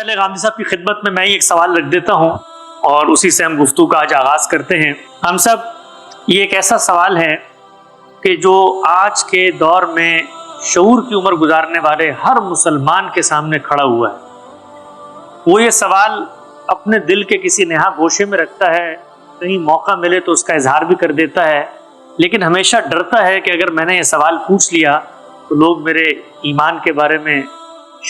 پہلے غامدی صاحب کی خدمت میں ہی ایک سوال رکھ دیتا ہوں اور اسی سے ہم گفتگو کا آج آغاز کرتے ہیں۔ ہم سب یہ ایک ایسا سوال ہے کہ جو آج کے دور میں شعور کی عمر گزارنے والے ہر مسلمان کے سامنے کھڑا ہوا ہے۔ وہ یہ سوال اپنے دل کے کسی نہا گوشے میں رکھتا ہے، کہیں موقع ملے تو اس کا اظہار بھی کر دیتا ہے، لیکن ہمیشہ ڈرتا ہے کہ اگر میں نے یہ سوال پوچھ لیا تو لوگ میرے ایمان کے بارے میں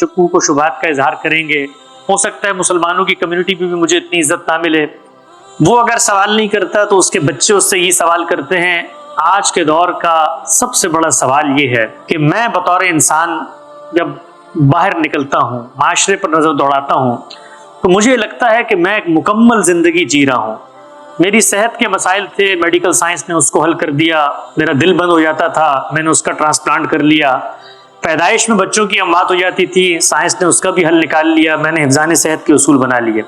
شکوک و شبہات کا اظہار کریں گے، ہو سکتا ہے مسلمانوں کی کمیونٹی بھی مجھے اتنی عزت نہ ملے۔ وہ اگر سوال نہیں کرتا تو اس کے بچے اس سے یہ سوال کرتے ہیں۔ آج کے دور کا سب سے بڑا سوال یہ ہے کہ میں بطور انسان جب باہر نکلتا ہوں، معاشرے پر نظر دوڑاتا ہوں، تو مجھے لگتا ہے کہ میں ایک مکمل زندگی جی رہا ہوں۔ میری صحت کے مسائل تھے، میڈیکل سائنس نے اس کو حل کر دیا۔ میرا دل بند ہو جاتا تھا، میں نے اس کا ٹرانسپلانٹ کر لیا۔ پیدائش میں بچوں کی اموات ہو جاتی تھی، سائنس نے اس کا بھی حل نکال لیا۔ میں نے حفظان صحت کے اصول بنا لیے۔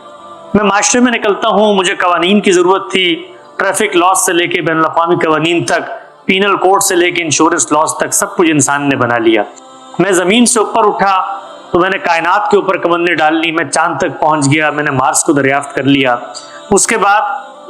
میں معاشرے میں نکلتا ہوں، مجھے قوانین کی ضرورت تھی، ٹریفک لاس سے لے کے بین الاقوامی قوانین تک، پینل کوڈ سے لے کے انشورنس لاس تک، سب کچھ انسان نے بنا لیا۔ میں زمین سے اوپر اٹھا تو میں نے کائنات کے اوپر کمندیں ڈال لی، میں چاند تک پہنچ گیا، میں نے مارس کو دریافت کر لیا۔ اس کے بعد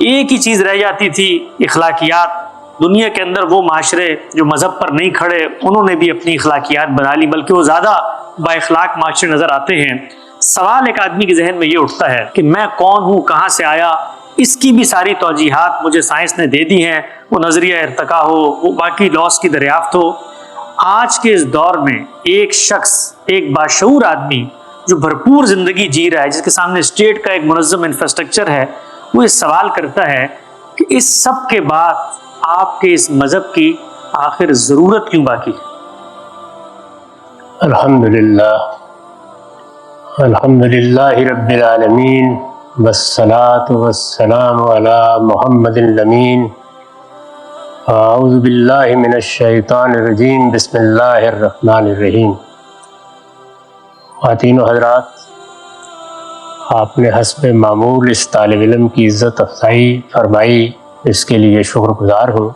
ایک ہی چیز رہ جاتی تھی، اخلاقیات۔ دنیا کے اندر وہ معاشرے جو مذہب پر نہیں کھڑے، انہوں نے بھی اپنی اخلاقیات بنا لی، بلکہ وہ زیادہ با اخلاق معاشرے نظر آتے ہیں۔ سوال ایک آدمی کے ذہن میں یہ اٹھتا ہے کہ میں کون ہوں، کہاں سے آیا؟ اس کی بھی ساری توجیحات مجھے سائنس نے دے دی ہیں، وہ نظریہ ارتقا ہو، وہ باقی لاس کی دریافت ہو۔ آج کے اس دور میں ایک شخص، ایک باشعور آدمی جو بھرپور زندگی جی رہا ہے، جس کے سامنے اسٹیٹ کا ایک منظم انفراسٹرکچر ہے، وہ اس سوال کرتا ہے کہ اس سب کے بعد آپ کے اس مذہب کی آخر ضرورت کیوں باقی ہے؟ الحمدللہ رب العالمین، والصلاة والسلام علی محمد الامین۔ اعوذ باللہ من الشیطان الرجیم، بسم اللہ الرحمن الرحیم۔ خواتین و حضرات، آپ نے حسب معمول اس طالب علم کی عزت افزائی فرمائی، اس کے لیے شکر گزار ہوں۔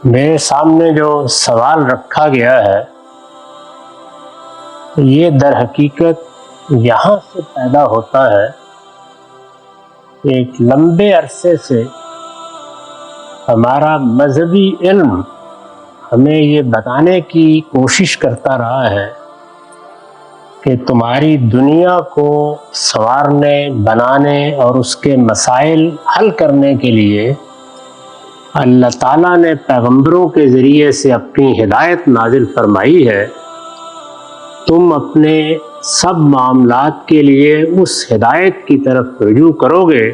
میرے سامنے جو سوال رکھا گیا ہے، یہ در حقیقت یہاں سے پیدا ہوتا ہے۔ ایک لمبے عرصے سے ہمارا مذہبی علم ہمیں یہ بتانے کی کوشش کرتا رہا ہے کہ تمہاری دنیا کو سنوارنے، بنانے اور اس کے مسائل حل کرنے کے لیے اللہ تعالیٰ نے پیغمبروں کے ذریعے سے اپنی ہدایت نازل فرمائی ہے۔ تم اپنے سب معاملات کے لیے اس ہدایت کی طرف رجوع کرو گے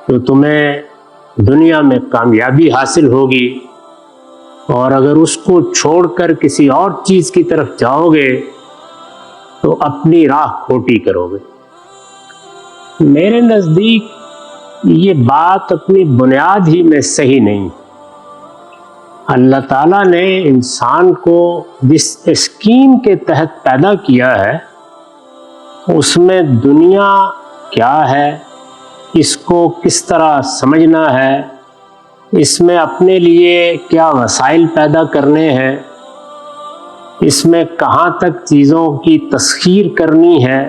تو تمہیں دنیا میں کامیابی حاصل ہوگی، اور اگر اس کو چھوڑ کر کسی اور چیز کی طرف جاؤ گے تو اپنی راہ کھوٹی کرو گے۔ میرے نزدیک یہ بات اپنی بنیاد ہی میں صحیح نہیں۔ اللہ تعالیٰ نے انسان کو جس اسکیم کے تحت پیدا کیا ہے، اس میں دنیا کیا ہے، اس کو کس طرح سمجھنا ہے، اس میں اپنے لیے کیا وسائل پیدا کرنے ہیں، اس میں کہاں تک چیزوں کی تسخیر کرنی ہے،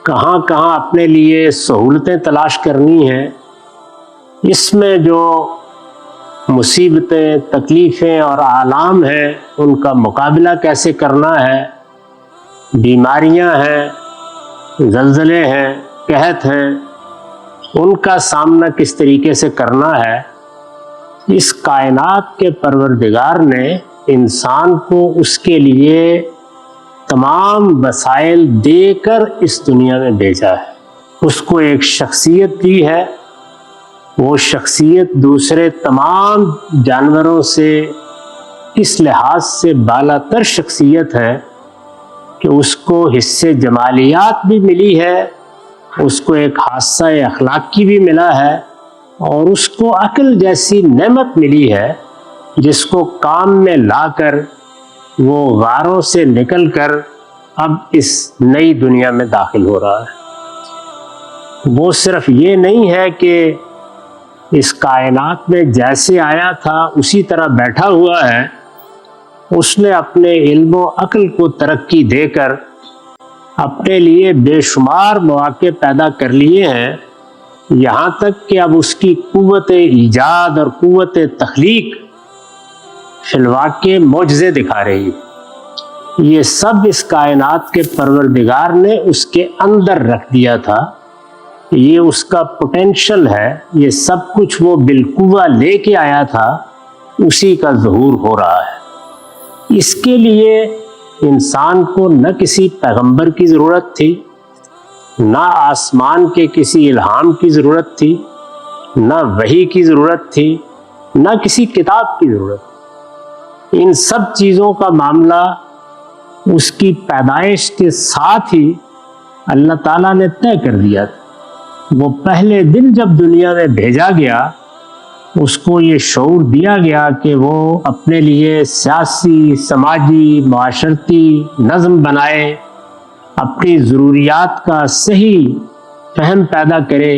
کہاں کہاں اپنے لیے سہولتیں تلاش کرنی ہیں، اس میں جو مصیبتیں، تکلیفیں اور آلام ہیں، ان کا مقابلہ کیسے کرنا ہے، بیماریاں ہیں، زلزلے ہیں، قحط ہیں، ان کا سامنا کس طریقے سے کرنا ہے۔ اس کائنات کے پروردگار نے انسان کو اس کے لیے تمام وسائل دے کر اس دنیا میں بھیجا ہے۔ اس کو ایک شخصیت دی ہے، وہ شخصیت دوسرے تمام جانوروں سے اس لحاظ سے بالا تر شخصیت ہے کہ اس کو حصے جمالیات بھی ملی ہے، اس کو ایک حادثہ اخلاقی بھی ملا ہے، اور اس کو عقل جیسی نعمت ملی ہے جس کو کام میں لا کر وہ غاروں سے نکل کر اب اس نئی دنیا میں داخل ہو رہا ہے۔ وہ صرف یہ نہیں ہے کہ اس کائنات میں جیسے آیا تھا اسی طرح بیٹھا ہوا ہے، اس نے اپنے علم و عقل کو ترقی دے کر اپنے لیے بے شمار مواقع پیدا کر لیے ہیں، یہاں تک کہ اب اس کی قوت ایجاد اور قوت تخلیق فی الواقع معجزے دکھا رہی ہے۔ یہ سب اس کائنات کے پروردگار نے اس کے اندر رکھ دیا تھا، یہ اس کا پوٹینشل ہے، یہ سب کچھ وہ بالقوہ لے کے آیا تھا، اسی کا ظہور ہو رہا ہے۔ اس کے لیے انسان کو نہ کسی پیغمبر کی ضرورت تھی، نہ آسمان کے کسی الہام کی ضرورت تھی، نہ وحی کی ضرورت تھی، نہ کسی کتاب کی ضرورت تھی۔ ان سب چیزوں کا معاملہ اس کی پیدائش کے ساتھ ہی اللہ تعالیٰ نے طے کر دیا تھا۔ وہ پہلے دن جب دنیا میں بھیجا گیا، اس کو یہ شعور دیا گیا کہ وہ اپنے لیے سیاسی، سماجی، معاشرتی نظم بنائے، اپنی ضروریات کا صحیح فہم پیدا کرے،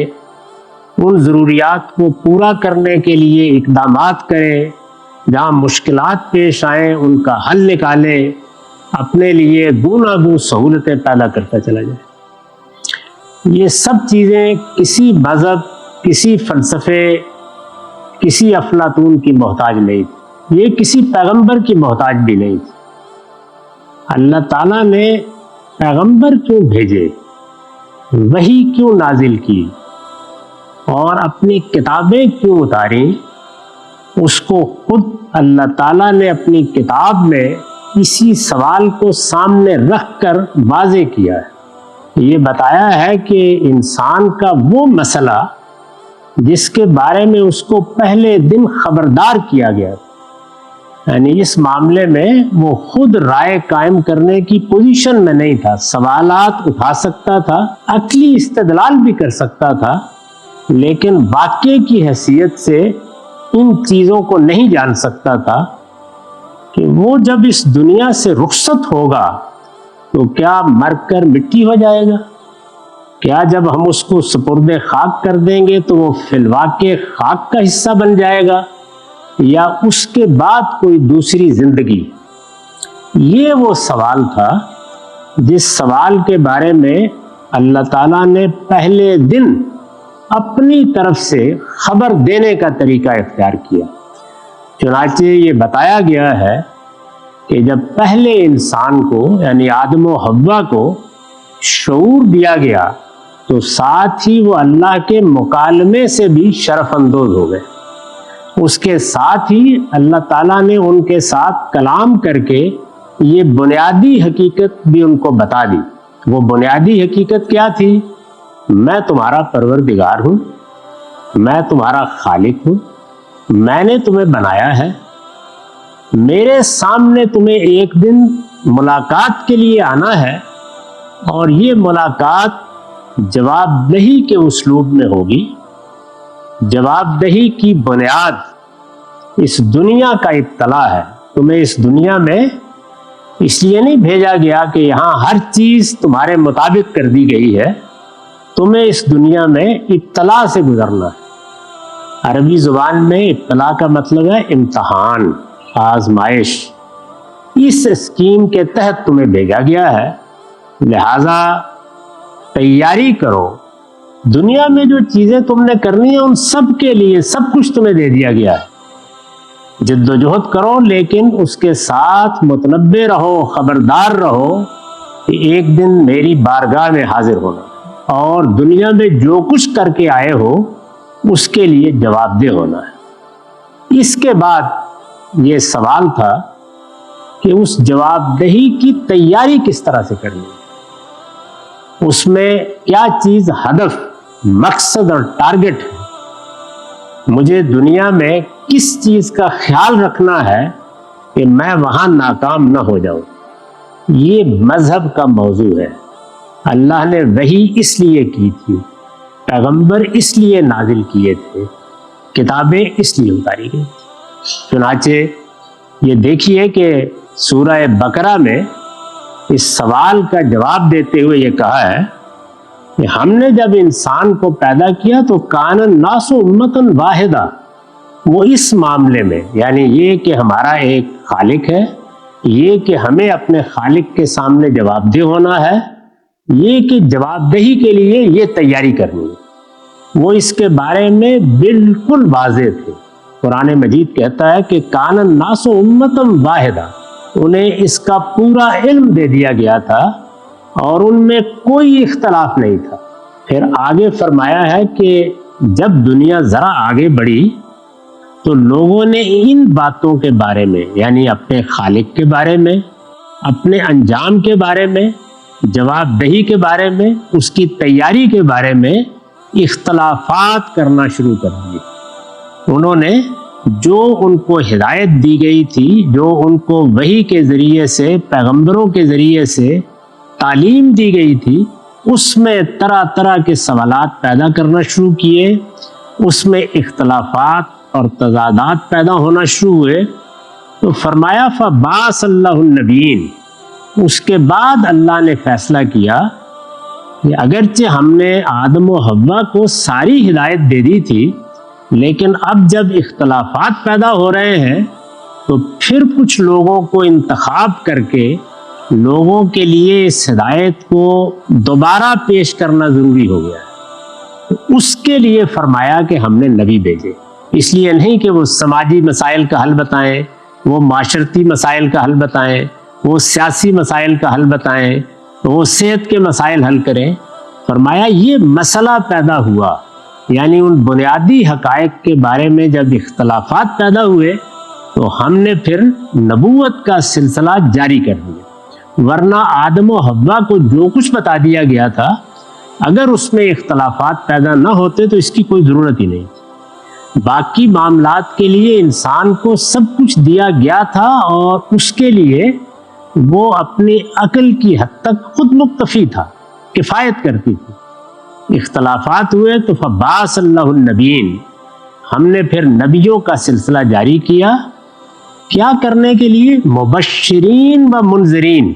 ان ضروریات کو پورا کرنے کے لیے اقدامات کرے، جہاں مشکلات پیش آئیں ان کا حل نکالے، اپنے لیے گوناگون سہولتیں پیدا کرتا چلا جائے۔ یہ سب چیزیں کسی مذہب، کسی فلسفے، کسی افلاطون کی محتاج نہیں تھی، یہ کسی پیغمبر کی محتاج بھی نہیں تھی۔ اللہ تعالیٰ نے پیغمبر کیوں بھیجے، وحی کیوں نازل کی اور اپنی کتابیں کیوں اتاری، اس کو خود اللہ تعالیٰ نے اپنی کتاب میں اسی سوال کو سامنے رکھ کر واضح کیا ہے۔ یہ بتایا ہے کہ انسان کا وہ مسئلہ جس کے بارے میں اس کو پہلے دن خبردار کیا گیا، یعنی اس معاملے میں وہ خود رائے قائم کرنے کی پوزیشن میں نہیں تھا، سوالات اٹھا سکتا تھا، عقلی استدلال بھی کر سکتا تھا، لیکن واقعے کی حیثیت سے ان چیزوں کو نہیں جان سکتا تھا کہ وہ جب اس دنیا سے رخصت ہوگا تو کیا مر کر مٹی ہو جائے گا، کیا جب ہم اس کو سپرد خاک کر دیں گے تو وہ فی الواقع خاک کا حصہ بن جائے گا، یا اس کے بعد کوئی دوسری زندگی۔ یہ وہ سوال تھا جس سوال کے بارے میں اللہ تعالیٰ نے پہلے دن اپنی طرف سے خبر دینے کا طریقہ اختیار کیا۔ چنانچہ یہ بتایا گیا ہے کہ جب پہلے انسان کو یعنی آدم و حوا کو شعور دیا گیا تو ساتھ ہی وہ اللہ کے مکالمے سے بھی شرف اندوز ہو گئے۔ اس کے ساتھ ہی اللہ تعالیٰ نے ان کے ساتھ کلام کر کے یہ بنیادی حقیقت بھی ان کو بتا دی۔ وہ بنیادی حقیقت کیا تھی؟ میں تمہارا پروردگار ہوں، میں تمہارا خالق ہوں، میں نے تمہیں بنایا ہے، میرے سامنے تمہیں ایک دن ملاقات کے لیے آنا ہے، اور یہ ملاقات جواب دہی کے اسلوب میں ہوگی۔ جواب دہی کی بنیاد اس دنیا کا ابتلا ہے۔ تمہیں اس دنیا میں اس لیے نہیں بھیجا گیا کہ یہاں ہر چیز تمہارے مطابق کر دی گئی ہے، تمہیں اس دنیا میں ابتلا سے گزرنا ہے۔ عربی زبان میں ابتلا کا مطلب ہے امتحان، آزمائش۔ اس اسکیم کے تحت تمہیں بھیجا گیا ہے، لہذا تیاری کرو۔ دنیا میں جو چیزیں تم نے کرنی ہیں ان سب کے لیے سب کچھ تمہیں دے دیا گیا ہے۔ جد و جہد کرو، لیکن اس کے ساتھ متنبہ رہو، خبردار رہو کہ ایک دن میری بارگاہ میں حاضر ہونا، اور دنیا میں جو کچھ کر کے آئے ہو اس کے لیے جواب دہ ہونا ہے۔ اس کے بعد یہ سوال تھا کہ اس جواب دہی کی تیاری کس طرح سے کرنی ہے، اس میں کیا چیز ہدف، مقصد اور ٹارگٹ ہے، مجھے دنیا میں کس چیز کا خیال رکھنا ہے کہ میں وہاں ناکام نہ ہو جاؤں۔ یہ مذہب کا موضوع ہے۔ اللہ نے وحی اس لیے کی تھی، پیغمبر اس لیے نازل کیے تھے، کتابیں اس لیے اتاری گئی۔ چنانچہ یہ دیکھیے کہ سورہ بقرہ میں اس سوال کا جواب دیتے ہوئے یہ کہا ہے کہ ہم نے جب انسان کو پیدا کیا تو کان الناس امۃ واحدہ، وہ اس معاملے میں یعنی یہ کہ ہمارا ایک خالق ہے، یہ کہ ہمیں اپنے خالق کے سامنے جواب دہ ہونا ہے، یہ کہ جواب دہی کے لیے یہ تیاری کرنی ہے۔ وہ اس کے بارے میں بالکل واضح تھے۔ قرآن مجید کہتا ہے کہ کان الناس امۃ واحدہ، انہیں اس کا پورا علم دے دیا گیا تھا اور ان میں کوئی اختلاف نہیں تھا۔ پھر آگے فرمایا ہے کہ جب دنیا ذرا آگے بڑھی تو لوگوں نے ان باتوں کے بارے میں، یعنی اپنے خالق کے بارے میں، اپنے انجام کے بارے میں، جواب دہی کے بارے میں، اس کی تیاری کے بارے میں اختلافات کرنا شروع کر دیے۔ انہوں نے جو ان کو ہدایت دی گئی تھی، جو ان کو وحی کے ذریعے سے، پیغمبروں کے ذریعے سے تعلیم دی گئی تھی، اس میں طرح طرح کے سوالات پیدا کرنا شروع کیے، اس میں اختلافات اور تضادات پیدا ہونا شروع ہوئے۔ تو فرمایا فبعث اللہ النبیین، اس کے بعد اللہ نے فیصلہ کیا کہ اگرچہ ہم نے آدم و حوا کو ساری ہدایت دے دی تھی، لیکن اب جب اختلافات پیدا ہو رہے ہیں تو پھر کچھ لوگوں کو انتخاب کر کے لوگوں کے لیے اس ہدایت کو دوبارہ پیش کرنا ضروری ہو گیا ہے۔ اس کے لیے فرمایا کہ ہم نے نبی بھیجے، اس لیے نہیں کہ وہ سماجی مسائل کا حل بتائیں، وہ معاشرتی مسائل کا حل بتائیں، وہ سیاسی مسائل کا حل بتائیں، وہ صحت کے مسائل حل کریں۔ فرمایا یہ مسئلہ پیدا ہوا، یعنی ان بنیادی حقائق کے بارے میں جب اختلافات پیدا ہوئے تو ہم نے پھر نبوت کا سلسلہ جاری کر دیا۔ ورنہ آدم و حوا کو جو کچھ بتا دیا گیا تھا، اگر اس میں اختلافات پیدا نہ ہوتے تو اس کی کوئی ضرورت ہی نہیں تھی۔ باقی معاملات کے لیے انسان کو سب کچھ دیا گیا تھا اور اس کے لیے وہ اپنی عقل کی حد تک خود مکتفی تھا، کفایت کرتی تھی۔ اختلافات ہوئے تو فبعث اللہ النبیین، ہم نے پھر نبیوں کا سلسلہ جاری کیا۔ کیا کرنے کے لیے؟ مبشرین و منذرین،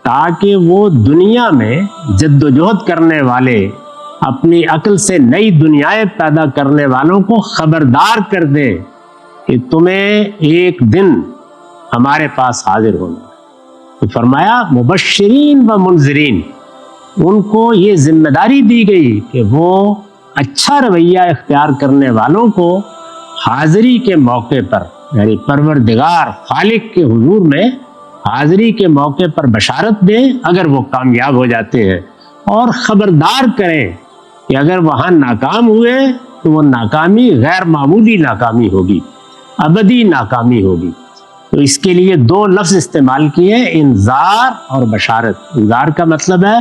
تاکہ وہ دنیا میں جد و جہد کرنے والے، اپنی عقل سے نئی دنیایں پیدا کرنے والوں کو خبردار کر دے کہ تمہیں ایک دن ہمارے پاس حاضر ہونا۔ تو فرمایا مبشرین و منذرین، ان کو یہ ذمہ داری دی گئی کہ وہ اچھا رویہ اختیار کرنے والوں کو حاضری کے موقع پر، یعنی پروردگار خالق کے حضور میں حاضری کے موقع پر بشارت دیں اگر وہ کامیاب ہو جاتے ہیں، اور خبردار کریں کہ اگر وہاں ناکام ہوئے تو وہ ناکامی غیر معمولی ناکامی ہوگی، ابدی ناکامی ہوگی۔ تو اس کے لیے دو لفظ استعمال کیے، انذار اور بشارت۔ انذار کا مطلب ہے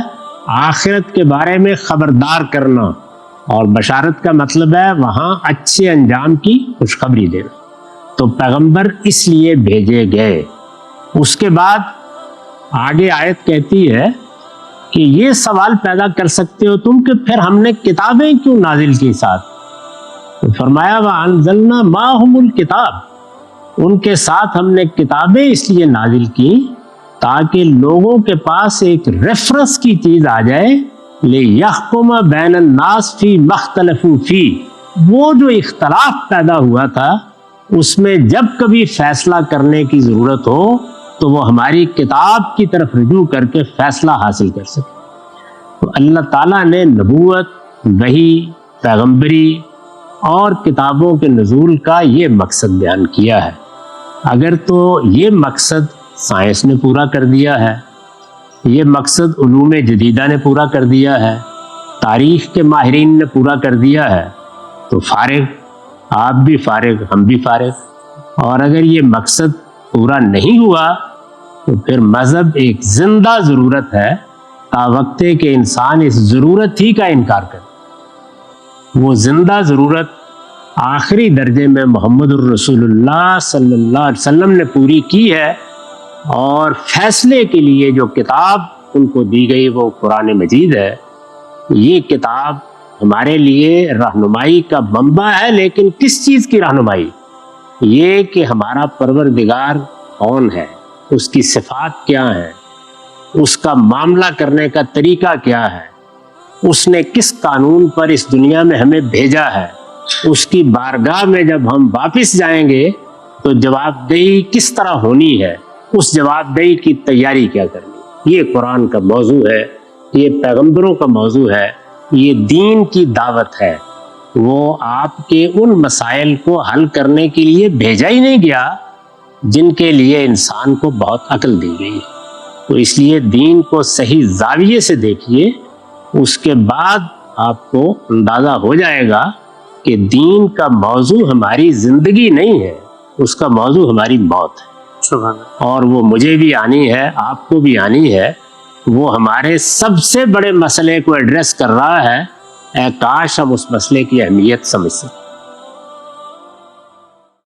آخرت کے بارے میں خبردار کرنا، اور بشارت کا مطلب ہے وہاں اچھے انجام کی خوشخبری دینا۔ تو پیغمبر اس لیے بھیجے گئے۔ اس کے بعد آگے آیت کہتی ہے کہ یہ سوال پیدا کر سکتے ہو تم کہ پھر ہم نے کتابیں کیوں نازل کی ساتھ؟ تو فرمایا وَأَنزَلْنَا مَعَهُمُ الْكِتَابَ، ان کے ساتھ ہم نے کتابیں اس لیے نازل کی تاکہ لوگوں کے پاس ایک ریفرنس کی چیز آ جائے، لِيَحْكُمَ بَيْنَ النَّاسِ فِي مَا اخْتَلَفُوا فِيهِ، وہ جو اختلاف پیدا ہوا تھا اس میں جب کبھی فیصلہ کرنے کی ضرورت ہو تو وہ ہماری کتاب کی طرف رجوع کر کے فیصلہ حاصل کر سکے۔ تو اللہ تعالیٰ نے نبوت، وحی، پیغمبری اور کتابوں کے نزول کا یہ مقصد بیان کیا ہے۔ اگر تو یہ مقصد سائنس نے پورا کر دیا ہے، یہ مقصد علوم جدیدہ نے پورا کر دیا ہے، تاریخ کے ماہرین نے پورا کر دیا ہے، تو فارغ، آپ بھی فارغ، ہم بھی فارغ۔ اور اگر یہ مقصد پورا نہیں ہوا تو پھر مذہب ایک زندہ ضرورت ہے، تا وقت کہ انسان اس ضرورت ہی کا انکار کرے۔ وہ زندہ ضرورت آخری درجے میں محمد الرسول اللہ صلی اللہ علیہ وسلم نے پوری کی ہے، اور فیصلے کے لیے جو کتاب ان کو دی گئی وہ قرآن مجید ہے۔ یہ کتاب ہمارے لیے رہنمائی کا منبع ہے، لیکن کس چیز کی رہنمائی؟ یہ کہ ہمارا پروردگار کون ہے، اس کی صفات کیا ہیں، اس کا معاملہ کرنے کا طریقہ کیا ہے، اس نے کس قانون پر اس دنیا میں ہمیں بھیجا ہے، اس کی بارگاہ میں جب ہم واپس جائیں گے تو جواب دہی کس طرح ہونی ہے، اس جواب دہی کی تیاری کیا کرنی. یہ قرآن کا موضوع ہے، یہ پیغمبروں کا موضوع ہے، یہ دین کی دعوت ہے. وہ آپ کے ان مسائل کو حل کرنے کے لیے بھیجا ہی نہیں گیا جن کے لیے انسان کو بہت عقل دی گئی. تو اس لیے دین کو صحیح زاویے سے دیکھیے، اس کے بعد آپ کو اندازہ ہو جائے گا کہ دین کا موضوع ہماری زندگی نہیں ہے، اس کا موضوع ہماری موت ہے. سبحان اللہ. اور وہ مجھے بھی آنی ہے، آپ کو بھی آنی ہے. وہ ہمارے سب سے بڑے مسئلے کو ایڈریس کر رہا ہے. اے کاش ہم اس مسئلے کی اہمیت سمجھ سکیں.